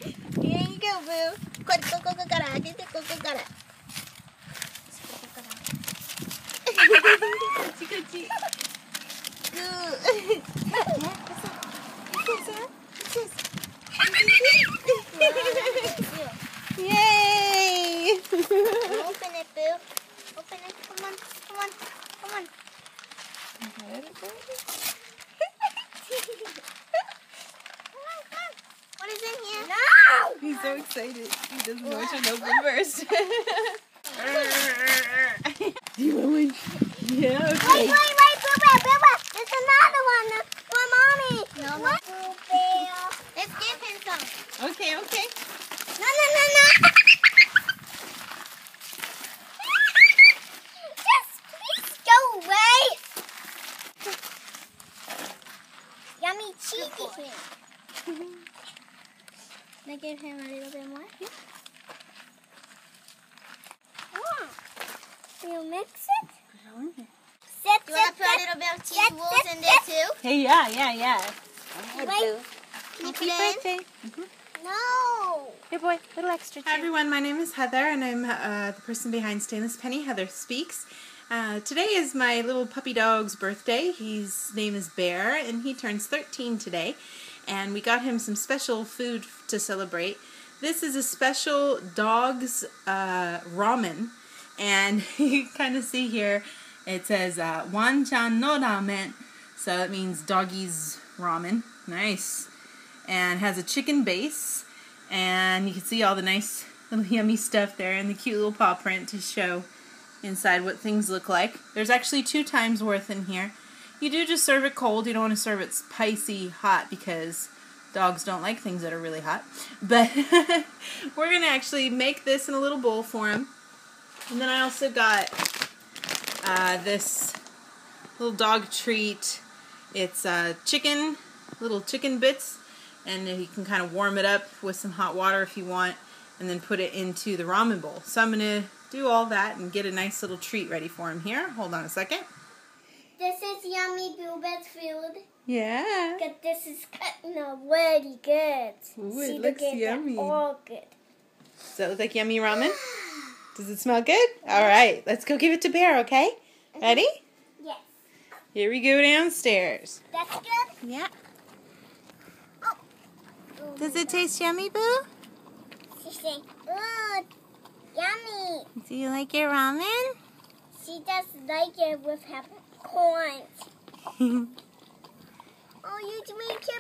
Here you go, boo.ここからあげて、ここから。こっちこっち。Good. Yay! Open it, boo. Open it. Come on. What is in here? No! He's so excited. He doesn't know which one to open first. Do you want one? Yeah, okay. Wait, Boo-Bear. There's another one for Mommy. No, Boo-Bear. Let's give him some. Okay. No. Just please go away. Yummy cheesy. Can I give him a little bit more? Yeah. Will you mix it? You want to put a little bit of cheese rolls in there too? Hey, yeah. Wait. Can you put it in? No. Here, boy, little extra. Hi, everyone. My name is Heather, and I'm the person behind Stainless Penny, Heather Speaks. Today is my little puppy dog's birthday. His name is Bear, and he turns 13 today. And we got him some special food to celebrate. This is a special dog's ramen. And you can kind of see here, it says Wan-chan no ramen. So it means doggy's ramen. Nice. And has a chicken base. And you can see all the nice little yummy stuff there and the cute little paw print to show inside what things look like. There's actually 2 times worth in here. You do just serve it cold. You don't want to serve it spicy hot because dogs don't like things that are really hot. But we're going to actually make this in a little bowl for him. And then I also got this little dog treat. It's chicken, little chicken bits. And you can kind of warm it up with some hot water if you want. And then put it into the ramen bowl. So I'm going to do all that and get a nice little treat ready for him here. Hold on a second. This is yummy Boo-Bear's food. Yeah. Because this is cutting out really good. Ooh, it looks yummy. All good. Does that look like yummy ramen? Does it smell good? All right, let's go give it to Bear, okay? Ready? Yes. Here we go downstairs. That's good? Yeah. Oh. Does it taste yummy, Boo? She said, ooh, yummy. Do you like your ramen? She does like it with her corn. Oh, you make it